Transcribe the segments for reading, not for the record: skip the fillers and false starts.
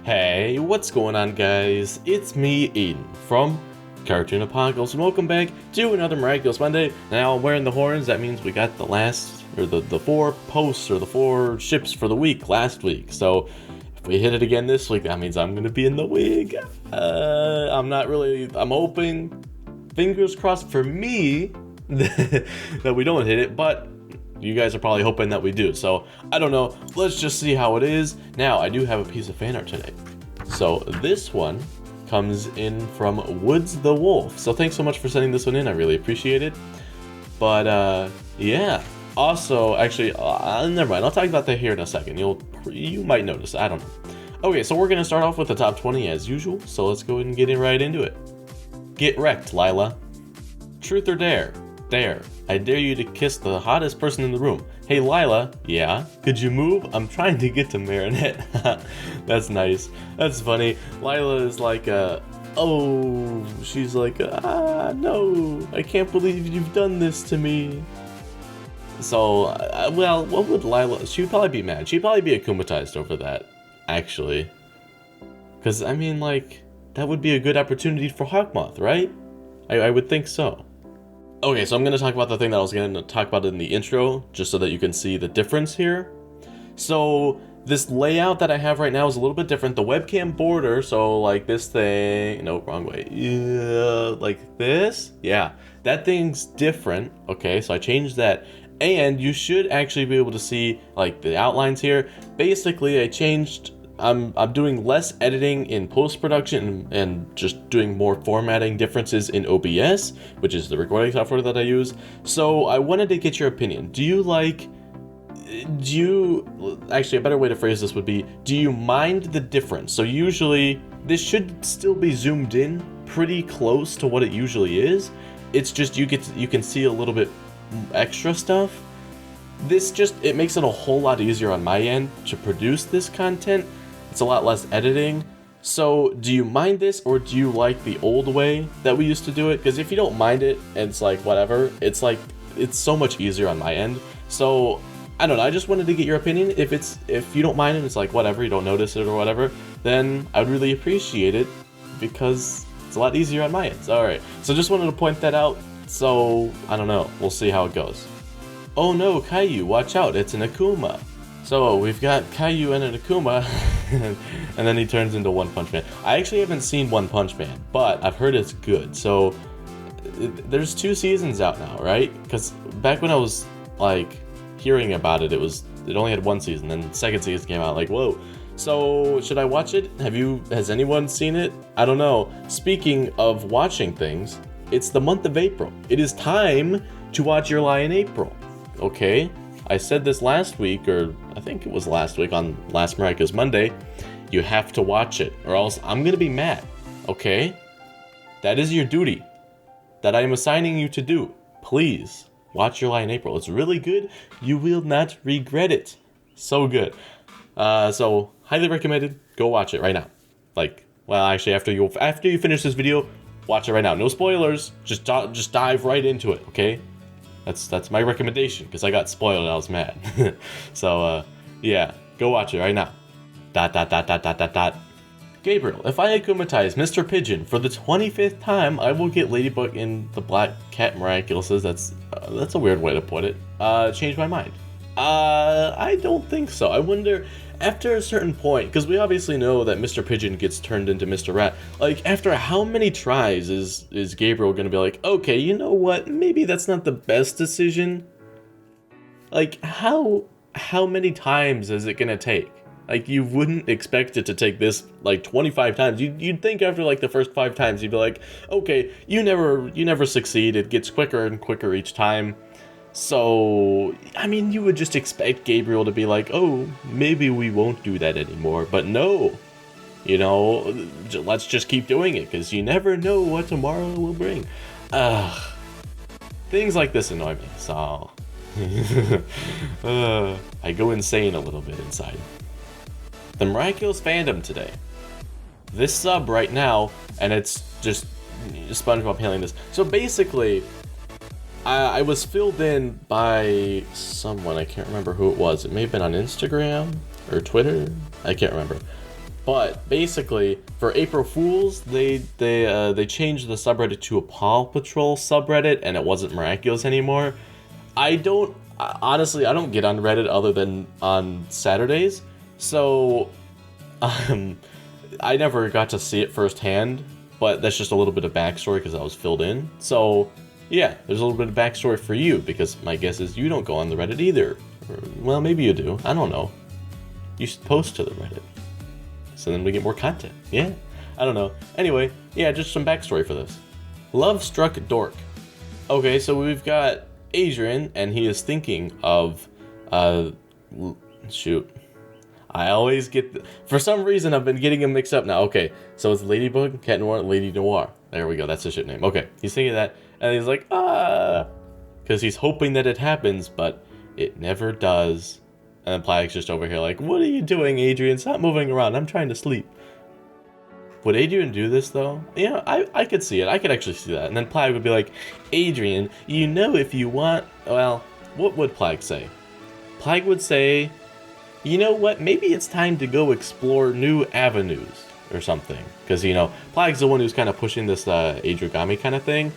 Hey, what's going on, guys? It's me, Aiden, from Cartoon Apocalypse, and welcome back to another Miraculous Monday. Now, I'm wearing the horns. That means we got the last, or the 4 posts, or the 4 ships for the week last week. So, if we hit it again this week, that means I'm going to be in the wig. I'm hoping, fingers crossed for me, that we don't hit it, but you guys are probably hoping that we do, so I don't know. Let's just see how it is. Now, I do have a piece of fan art today. So this one comes in from Woods the Wolf. So thanks so much for sending this one in. I really appreciate it. But yeah. Also, actually, never mind. I'll talk about that here in a second. You might notice. I don't know. Okay, so we're gonna start off with the top 20 as usual. So let's go ahead and get right into it. Get wrecked, Lila. Truth or dare? Dare. I dare you to kiss the hottest person in the room. Hey, Lila. Yeah? Could you move? I'm trying to get to Marinette. That's nice. That's funny. Lila is like, she's like, no, I can't believe you've done this to me. So, well, what would Lila, she'd probably be mad. She'd probably be akumatized over that, actually. Because, I mean, like, that would be a good opportunity for Hawkmoth, right? I would think so. Okay, so I'm going to talk about the thing that I was going to talk about in the intro, just so that you can see the difference here. So, this layout that I have right now is a little bit different. The webcam border, so like this thing, no, wrong way, yeah, like this, yeah, that thing's different, okay, so I changed that, and you should actually be able to see, like, the outlines here. Basically, I changed, I'm doing less editing in post-production and just doing more formatting differences in OBS, which is the recording software that I use. So I wanted to get your opinion. Actually, a better way to phrase this would be, do you mind the difference? So usually, this should still be zoomed in pretty close to what it usually is. It's just you can see a little bit extra stuff. It makes it a whole lot easier on my end to produce this content. It's a lot less editing. So do you mind this, or do you like the old way that we used to do it? Because if you don't mind it, and it's like whatever, it's so much easier on my end. So I don't know, I just wanted to get your opinion. If you don't mind it, it's like whatever, you don't notice it or whatever, then I would really appreciate it, because it's a lot easier on my end. So, alright, so just wanted to point that out. So I don't know, we'll see how it goes. Oh no, Caillou, watch out, it's an Akuma. So we've got Caillou and an Akuma, and then he turns into One Punch Man. I actually haven't seen One Punch Man, but I've heard it's good. So there's 2 seasons out now, right? Because back when I was like hearing about it, it only had 1 season, then the 2nd season came out. Like, whoa. So should I watch it? Has anyone seen it? I don't know. Speaking of watching things, it's the month of April. It is time to watch Your Lie in April. Okay? I said this last week, or I think it was last week on Last Miraculous Monday. You have to watch it, or else I'm gonna be mad, okay? That is your duty that I am assigning you to do. Please, watch Your Lie in April. It's really good. You will not regret it. So good. So, highly recommended. Go watch it right now. Like, well, actually, after you finish this video, watch it right now. No spoilers. Just dive right into it, okay? That's my recommendation, because I got spoiled and I was mad. So, yeah, go watch it right now. ... Gabriel, if I akumatize Mr. Pigeon for the 25th time, I will get Ladybug in the Black Cat Miraculouses. That's a weird way to put it. Change my mind. I don't think so. I wonder, after a certain point, because we obviously know that Mr. Pigeon gets turned into Mr. Rat, like, after how many tries is Gabriel gonna be like, okay, you know what, maybe that's not the best decision? Like, how many times is it gonna take? Like, you wouldn't expect it to take this, like, 25 times. You'd think after, like, the first 5 times, you'd be like, okay, you never succeed, it gets quicker and quicker each time. So, I mean, you would just expect Gabriel to be like, oh, maybe we won't do that anymore. But no, you know, let's just keep doing it, because you never know what tomorrow will bring. Things like this annoy me, so I go insane a little bit inside. The Miraculous fandom today. This sub right now, and it's just SpongeBob handling this. So basically, I was filled in by someone, I can't remember who it was. It may have been on Instagram or Twitter, I can't remember. But basically, for April Fools, they changed the subreddit to a Paw Patrol subreddit, and it wasn't Miraculous anymore. Honestly, I don't get on Reddit other than on Saturdays, so I never got to see it firsthand. But that's just a little bit of backstory because I was filled in. So yeah, there's a little bit of backstory for you, because my guess is you don't go on the Reddit either. Or, well, maybe you do. I don't know. You should post to the Reddit, so then we get more content. Yeah, I don't know. Anyway, yeah, just some backstory for this. Love Struck Dork. Okay, so we've got Adrian, and he is thinking of, shoot. I always get, for some reason, I've been getting them mixed up now. Okay, so it's Ladybug, Cat Noir, Lady Noir. There we go, that's the ship name. Okay, he's thinking of that, and he's like, because he's hoping that it happens, but it never does. And then Plag's just over here like, what are you doing, Adrian? Stop moving around. I'm trying to sleep. Would Adrian do this, though? Yeah, I could see it. I could actually see that. And then Plag would be like, Adrian, you know if you want... Well, what would Plag say? Plag would say, you know what? Maybe it's time to go explore new avenues or something. Because, you know, Plag's the one who's kind of pushing this Adrigami kind of thing.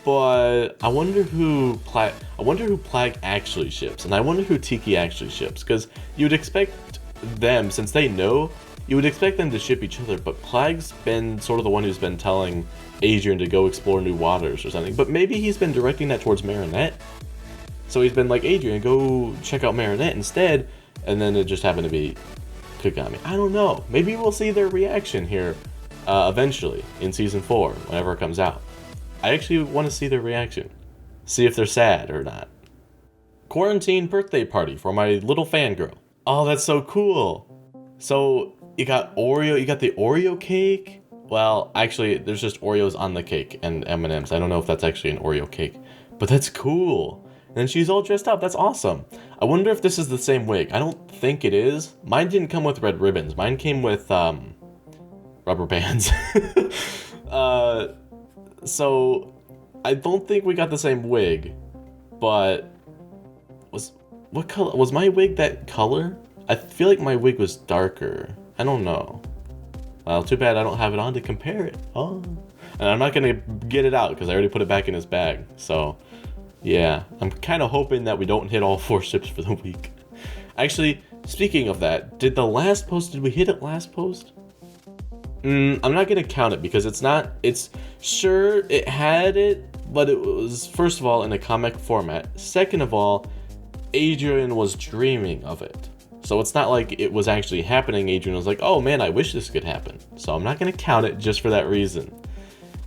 But I wonder who Plag actually ships, and I wonder who Tiki actually ships, because you'd expect them, since they know, you would expect them to ship each other, but Plag's been sort of the one who's been telling Adrian to go explore new waters or something, but maybe he's been directing that towards Marinette. So he's been like, Adrian, go check out Marinette instead, and then it just happened to be Kagami. I don't know. Maybe we'll see their reaction here eventually in Season 4, whenever it comes out. I actually want to see their reaction. See if they're sad or not. Quarantine birthday party for my little fangirl. Oh, that's so cool. So, you got Oreo, you got the Oreo cake? Well, actually, there's just Oreos on the cake and M&Ms. I don't know if that's actually an Oreo cake, but that's cool. And then she's all dressed up. That's awesome. I wonder if this is the same wig. I don't think it is. Mine didn't come with red ribbons. Mine came with, rubber bands. So, I don't think we got the same wig, but what color? Was my wig that color? I feel like my wig was darker. I don't know. Well, too bad I don't have it on to compare it. Oh. And I'm not going to get it out because I already put it back in his bag. So, yeah. I'm kind of hoping that we don't hit all 4 ships for the week. Actually, speaking of that, did we hit it last post? I'm not going to count it because sure, it had it, but it was, first of all, in a comic format. Second of all, Adrian was dreaming of it. So it's not like it was actually happening. Adrian was like, oh man, I wish this could happen. So I'm not going to count it just for that reason.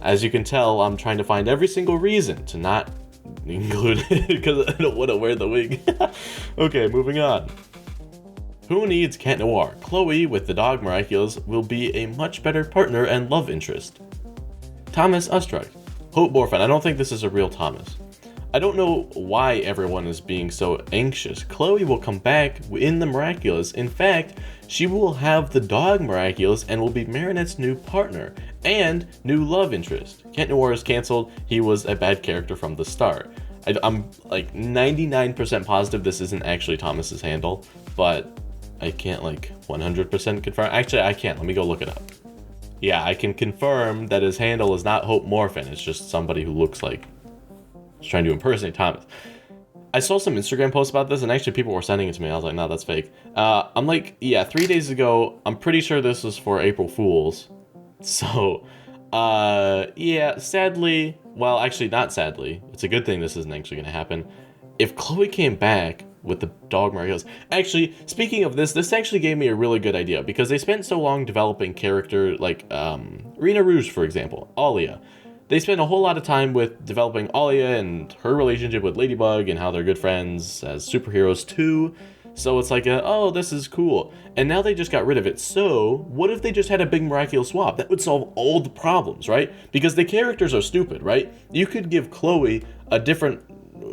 As you can tell, I'm trying to find every single reason to not include it because I don't want to wear the wig. Okay, moving on. Who needs Cat Noir? Chloe, with the dog Miraculous, will be a much better partner and love interest. Thomas Ustruck. Hope Morphin. I don't think this is a real Thomas. I don't know why everyone is being so anxious. Chloe will come back in the Miraculous. In fact, she will have the dog Miraculous and will be Marinette's new partner and new love interest. Cat Noir is cancelled. He was a bad character from the start. I'm like 99% positive this isn't actually Thomas's handle, but I can't like 100% confirm. Actually, I can't. Let me go look it up. Yeah, I can confirm that his handle is not Hope Morphin. It's just somebody who looks like he's trying to impersonate Thomas. I saw some Instagram posts about this, and actually people were sending it to me. I was like, no, that's fake. I'm like, yeah, 3 days ago, I'm pretty sure this was for April Fools. So, yeah, sadly, well, actually not sadly. It's a good thing this isn't actually going to happen. If Chloe came back with the dog Miraculous. Actually, speaking of this actually gave me a really good idea because they spent so long developing character like Rena Rouge, for example, Alia. They spent a whole lot of time with developing Alia and her relationship with Ladybug and how they're good friends as superheroes too. So it's like, oh, this is cool. And now they just got rid of it. So what if they just had a big Miraculous swap? That would solve all the problems, right? Because the characters are stupid, right? You could give Chloe a different...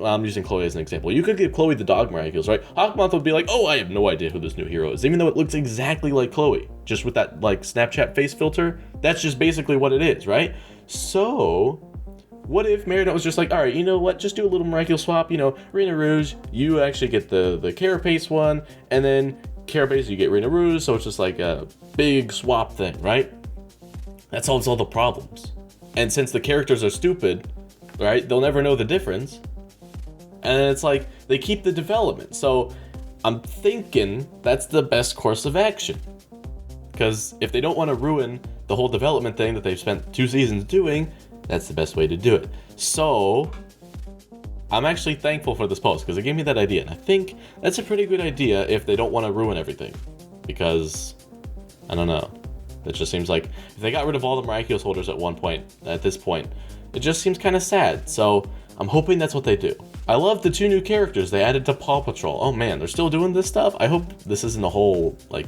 I'm using Chloe as an example. You could give Chloe the dog Miraculous, right? Hawkmoth would be like, oh, I have no idea who this new hero is, even though it looks exactly like Chloe, just with that like Snapchat face filter. That's just basically what it is, right? So what if Marinette was just like, all right, you know what? Just do a little Miraculous swap. You know, Rena Rouge, you actually get the Carapace one, and then care base, you get Rena Rouge, so it's just like a big swap thing, right? That solves all the problems. And since the characters are stupid, right, they'll never know the difference. And it's like, they keep the development. So I'm thinking that's the best course of action. Because if they don't want to ruin the whole development thing that they've spent 2 seasons doing, that's the best way to do it. So I'm actually thankful for this post because it gave me that idea. And I think that's a pretty good idea if they don't want to ruin everything. Because, I don't know. It just seems like if they got rid of all the Miraculous holders at this point, it just seems kind of sad. So I'm hoping that's what they do. I love the 2 new characters they added to Paw Patrol. Oh man, they're still doing this stuff? I hope this isn't a whole, like,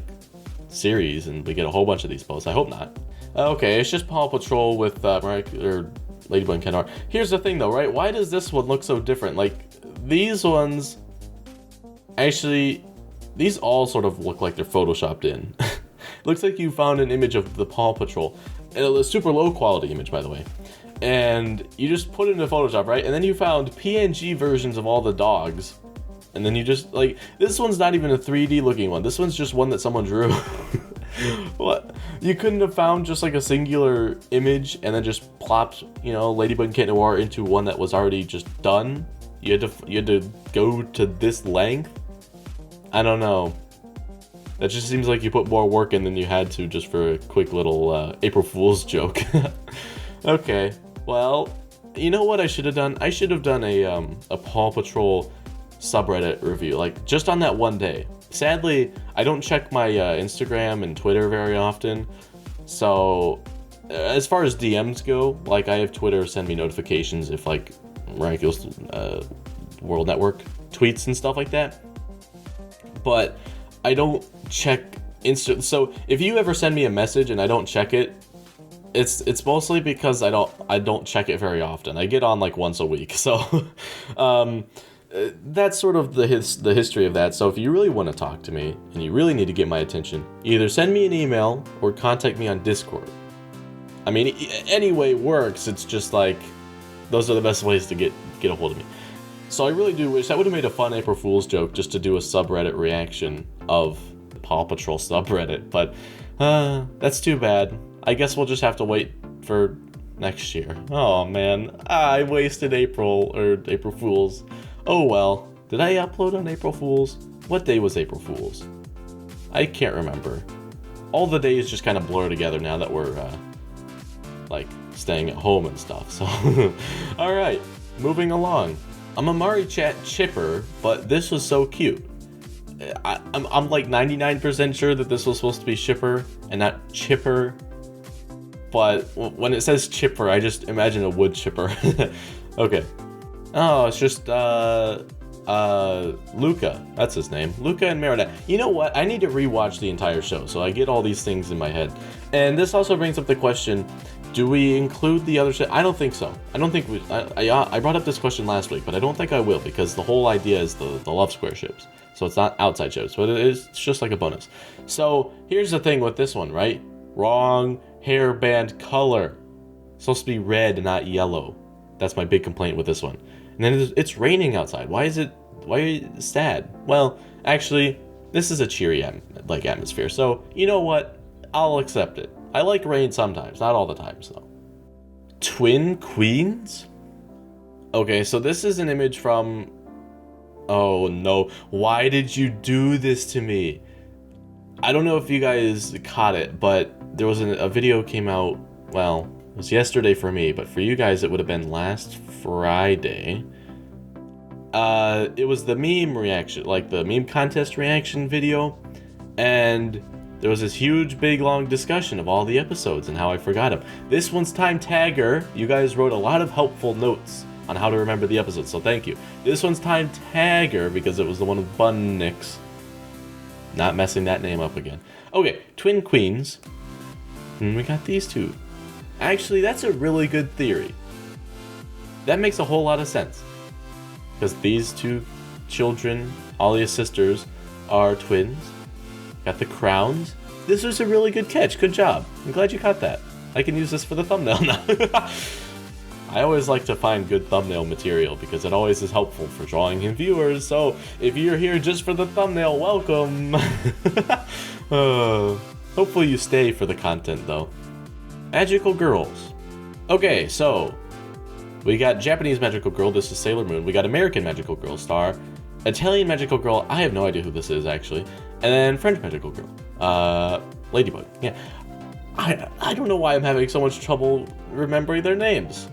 series and we get a whole bunch of these posts. I hope not. Okay, it's just Paw Patrol with Ladybug and Ken. Here's the thing though, right? Why does this one look so different? Like, these ones, actually, these all sort of look like they're photoshopped in. Looks like you found an image of the Paw Patrol. A super low quality image, by the way. And you just put it into Photoshop, right? And then you found PNG versions of all the dogs. And then you just, like, this one's not even a 3D looking one. This one's just one that someone drew. What? You couldn't have found just like a singular image and then just plopped, you know, Ladybug and Cat Noir into one that was already just done? You had to go to this length? I don't know. That just seems like you put more work in than you had to just for a quick little April Fool's joke. Okay, well, you know what I should have done? I should have done a Paw Patrol subreddit review, like just on that one day. Sadly, I don't check my Instagram and Twitter very often, so as far as DMs go, like I have Twitter send me notifications if like Miraculous World Network tweets and stuff like that, but I don't check Insta. So if you ever send me a message and I don't check it, it's mostly because I don't check it very often. I get on like once a week, so that's sort of the history of that. So if you really want to talk to me and you really need to get my attention, either send me an email or contact me on Discord. I mean, any way works. It's just like those are the best ways to get a hold of me. So I really do wish that would have made a fun April Fool's joke just to do a subreddit reaction of the Paw Patrol subreddit, but that's too bad. I guess we'll just have to wait for next year. Oh man, I wasted April Fool's. Oh well. Did I upload on April Fool's? What day was April Fool's? I can't remember. All the days just kind of blur together now that we're like staying at home and stuff. So all right, moving along. I'm a Mari Chat Chipper, but this was so cute. I'm like 99% sure that this was supposed to be Shipper and not Chipper. But when it says chipper, I just imagine a wood chipper. Okay. Oh, it's just Luca. That's his name. Luca and Merida. You know what? I need to rewatch the entire show so I get all these things in my head. And this also brings up the question, do we include the other shit? I don't think so. I don't think we... I brought up this question last week, but I don't think I will because the whole idea is the Love Square ships. So it's not outside ships, but it's just like a bonus. So here's the thing with this one, right? Wrong hairband color. It's supposed to be red, not yellow. That's my big complaint with this one. And then it's raining outside. Why is it sad? Well, actually, this is a cheery atmosphere. So, you know what? I'll accept it. I like rain sometimes, not all the times though. Twin Queens? Okay, so this is an image from... Oh no, why did you do this to me? I don't know if you guys caught it, but there was a video came out, well, it was yesterday for me, but for you guys it would have been last Friday. It was the meme reaction, like the meme contest reaction video, and there was this huge, big, long discussion of all the episodes and how I forgot them. This one's Time Tagger. You guys wrote a lot of helpful notes on how to remember the episodes, so thank you. This one's Time Tagger because it was the one with Bun Nix. Not messing that name up again. Okay, Twin Queens. And we got these two. Actually, that's a really good theory. That makes a whole lot of sense. Because these two children, Alia's sisters, are twins. Got the crowns. This was a really good catch. Good job. I'm glad you caught that. I can use this for the thumbnail now. I always like to find good thumbnail material because it always is helpful for drawing in viewers. So if you're here just for the thumbnail, welcome. Hopefully you stay for the content though. Magical girls. Okay, so we got Japanese magical girl. This is Sailor Moon. We got American magical girl star. Italian magical girl. I have no idea who this is actually. And then French magical girl. Ladybug. Yeah. I don't know why I'm having so much trouble remembering their names.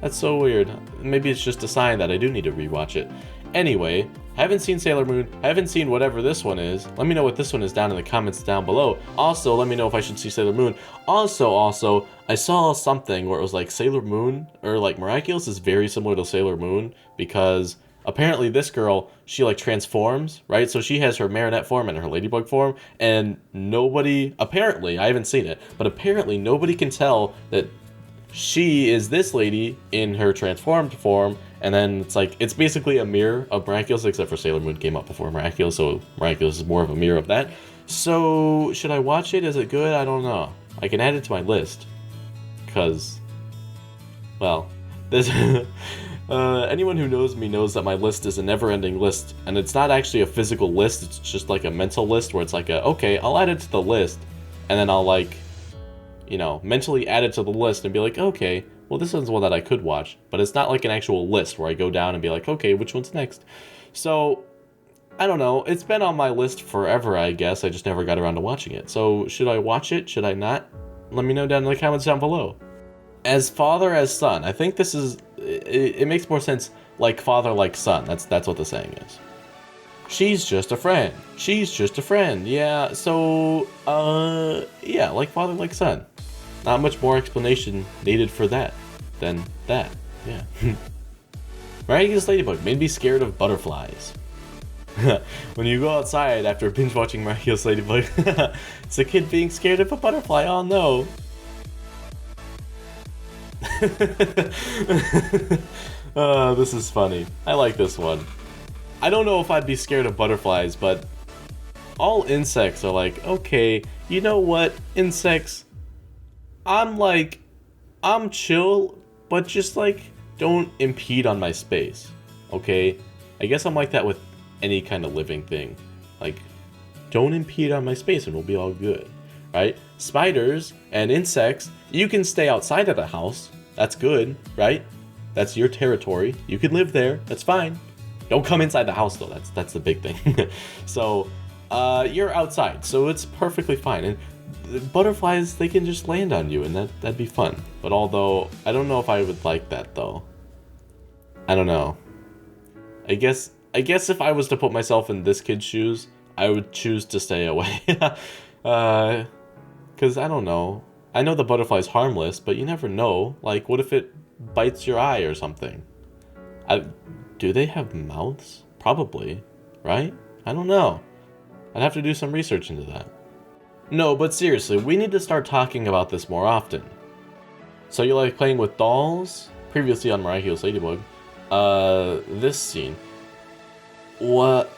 That's so weird. Maybe it's just a sign that I do need to rewatch it. Anyway, haven't seen Sailor Moon, haven't seen whatever this one is. Let me know what this one is down in the comments down below. Also, let me know if I should see Sailor Moon. Also, I saw something where it was like Sailor Moon, or like Miraculous is very similar to Sailor Moon, because apparently this girl, she like transforms, right? So she has her marionette form and her ladybug form, and nobody, apparently, I haven't seen it, but apparently nobody can tell that she is this lady in her transformed form, and then it's like, it's basically a mirror of Miraculous, except for Sailor Moon came up before Miraculous, so Miraculous is more of a mirror of that. So, should I watch it? Is it good? I don't know. I can add it to my list, because, well, this... anyone who knows me knows that my list is a never-ending list, and it's not actually a physical list, it's just like a mental list where it's like okay, I'll add it to the list, and then I'll like, you know, mentally add it to the list and be like, okay, well this one's one that I could watch, but it's not like an actual list where I go down and be like, okay, which one's next? So, I don't know, it's been on my list forever, I guess, I just never got around to watching it. So, should I watch it? Should I not? Let me know down in the comments down below. As father as son, I think this is, it makes more sense like father like son, that's what the saying is. She's just a friend. She's just a friend. Yeah, so, yeah, like father like son. Not much more explanation needed for that than that, yeah. Miraculous Ladybug made me scared of butterflies. When you go outside after binge watching Miraculous Ladybug, it's a kid being scared of a butterfly, oh no. This is funny. I like this one. I don't know if I'd be scared of butterflies, but all insects are like, okay, you know what, insects, I'm chill, but just like, don't impede on my space, okay? I guess I'm like that with any kind of living thing. Like, don't impede on my space and we'll be all good, right? Spiders and insects, you can stay outside of the house. That's good, right? That's your territory. You can live there. That's fine. Don't come inside the house though. That's the big thing. So, you're outside, so it's perfectly fine. And butterflies, they can just land on you, and that'd be fun. But although I don't know if I would like that though. I don't know. I guess if I was to put myself in this kid's shoes, I would choose to stay away. Cause I don't know. I know the butterfly's harmless, but you never know. Like, what if it bites your eye or something? Do they have mouths? Probably, right? I don't know. I'd have to do some research into that. No, but seriously, we need to start talking about this more often. So you like playing with dolls? Previously on Miraculous Ladybug. This scene. What?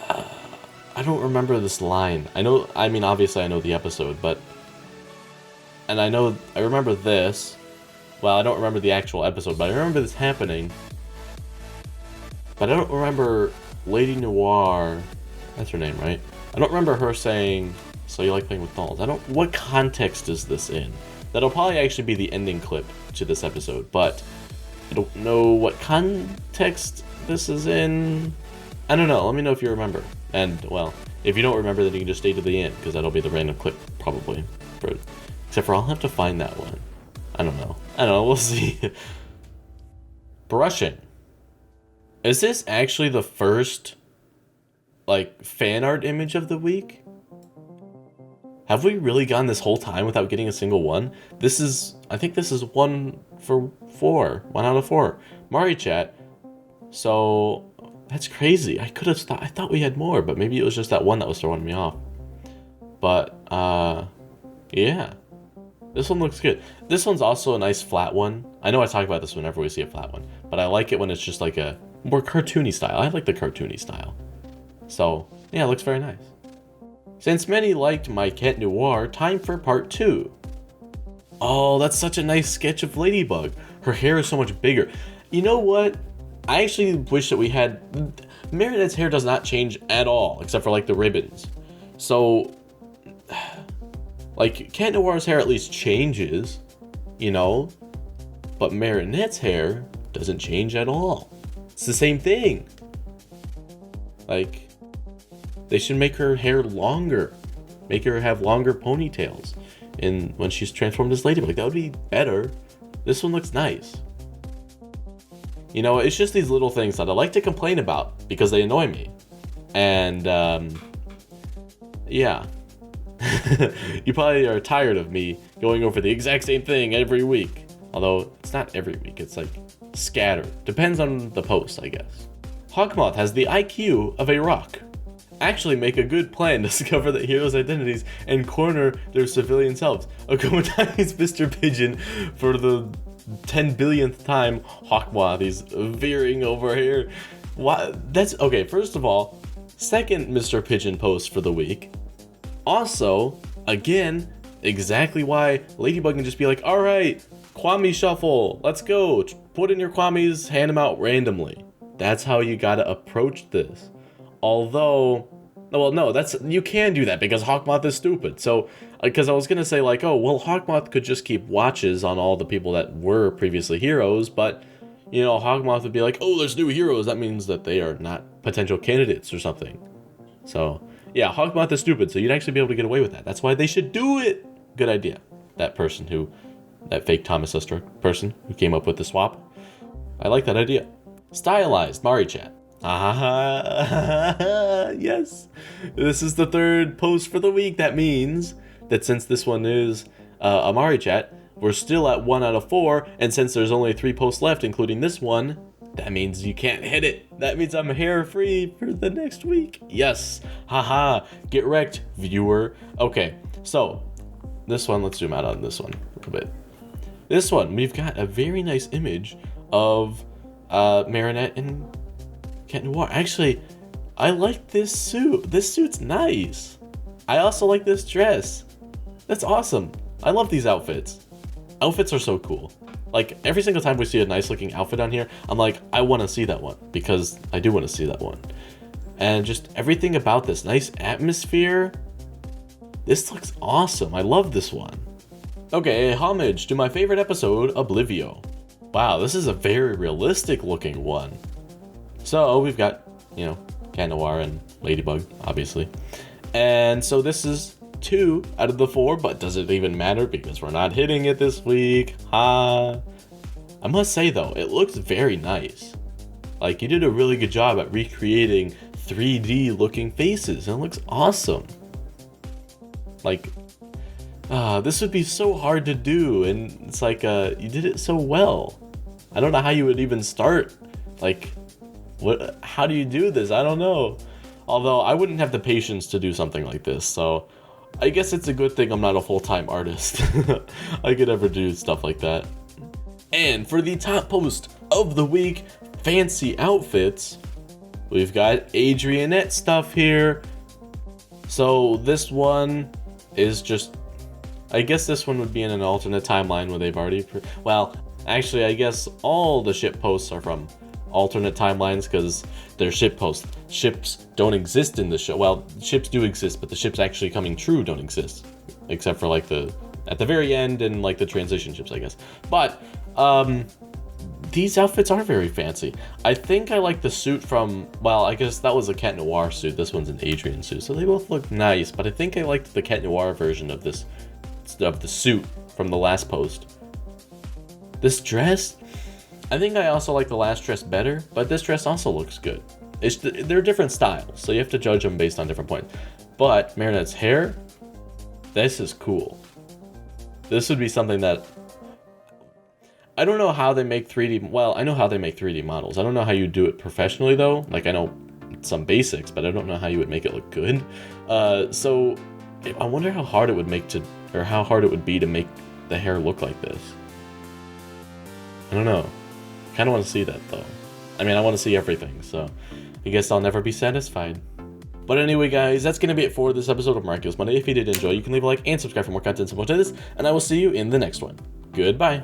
I don't remember this line. I mean, obviously I know the episode, but... And I remember this. Well, I don't remember the actual episode, but I remember this happening. But I don't remember Lady Noir, that's her name, right? I don't remember her saying, so you like playing with dolls. What context is this in? That'll probably actually be the ending clip to this episode, but I don't know what context this is in. I don't know, let me know if you remember. And, well, if you don't remember, then you can just stay to the end, because that'll be the random clip, probably. Except for I'll have to find that one. I don't know, we'll see. Brushing. Is this actually the first, like, fan art image of the week? Have we really gone this whole time without getting a single one? I think this is 1 out of 4. Mari chat. So, that's crazy. I thought we had more, but maybe it was just that one that was throwing me off. But, yeah. This one looks good. This one's also a nice flat one. I know I talk about this whenever we see a flat one, but I like it when it's just like a more cartoony style. I like the cartoony style. So, yeah, it looks very nice. Since many liked my Cat Noir, time for part 2. Oh, that's such a nice sketch of Ladybug. Her hair is so much bigger. You know what? I actually wish that we had... Marinette's hair does not change at all, except for like the ribbons. So, like, Cat Noir's hair at least changes, you know? But Marinette's hair doesn't change at all. It's the same thing. Like, they should make her hair longer. Make her have longer ponytails. And when she's transformed as Ladybug, that would be better. This one looks nice. You know, it's just these little things that I like to complain about because they annoy me. And, yeah. You probably are tired of me going over the exact same thing every week. Although, it's not every week, it's like scattered. Depends on the post, I guess. Hawkmoth has the IQ of a rock. Actually make a good plan to discover the heroes' identities and corner their civilian selves. Akomatai's Mr. Pigeon for the 10 billionth time. Hawkmoth, he's veering over here. Why? That's okay. First of all, second Mr. Pigeon post for the week. Also, again, exactly why Ladybug can just be like, all right, Kwame shuffle, let's go. Put in your Kwames, hand them out randomly. That's how you gotta approach this. Although, well, no, you can do that because Hawkmoth is stupid. So, because I was gonna say like, oh, well, Hawkmoth could just keep watches on all the people that were previously heroes, but, you know, Hawkmoth would be like, oh, there's new heroes. That means that they are not potential candidates or something. So, yeah, Hawkmoth is stupid, so you'd actually be able to get away with that. That's why they should do it. Good idea. That fake Thomas Esther person who came up with the swap. I like that idea. Stylized Marichat. Yes. This is the third post for the week. That means that since this one is a Marichat, we're still at 1 out of 4, and since there's only 3 posts left, including this one, that means you can't hit it. That means I'm hair free for the next week. Yes. Haha. Get wrecked, viewer. Okay, so this one, let's zoom out on this one a little bit. This one, we've got a very nice image of Marinette and Cat Noir. Actually, I like this suit. This suit's nice. I also like this dress. That's awesome. I love these outfits. Outfits are so cool. Like, every single time we see a nice looking outfit on here, I'm like, I want to see that one, because I do want to see that one. And just everything about this, nice atmosphere. This looks awesome. I love this one. Okay, homage to my favorite episode, Oblivio. Wow, this is a very realistic looking one. So we've got, you know, Cat Noir and Ladybug, obviously. And so this is 2 out of the 4, but does it even matter because we're not hitting it this week? I must say though, it looks very nice. Like, you did a really good job at recreating 3D looking faces, and it looks awesome. Like, this would be so hard to do, and it's like, you did it so well. I don't know how you would even start. Like, how do you do this? I don't know. Although, I wouldn't have the patience to do something like this, so I guess it's a good thing I'm not a full-time artist. I could ever do stuff like that. And for the top post of the week, fancy outfits, we've got Adrianette stuff here. So this one is just, I guess this one would be in an alternate timeline where they've already, well, actually, I guess all the ship posts are from alternate timelines because they're ship posts. Ships don't exist in the show. Well, ships do exist, but the ships actually coming true don't exist, except for like at the very end and like the transition ships, I guess. But these outfits are very fancy. I think I like the suit from, well, I guess that was a Cat Noir suit. This one's an Adrian suit, so they both look nice. But I think I liked the Cat Noir version of the suit from the last post. This dress, I think I also like the last dress better, but this dress also looks good. They're different styles, so you have to judge them based on different points. But Marinette's hair, this is cool. This would be something that, I don't know how they make 3D, well, I know how they make 3D models. I don't know how you do it professionally though. Like, I know some basics, but I don't know how you would make it look good. So I wonder how hard it would how hard it would be to make the hair look like this. I don't know. Kind of want to see that though. I mean, I want to see everything, so I guess I'll never be satisfied. But anyway, guys, that's going to be it for this episode of Miraculous Monday. If you did enjoy, you can leave a like and subscribe for more content similar to this, and I will see you in the next one. Goodbye.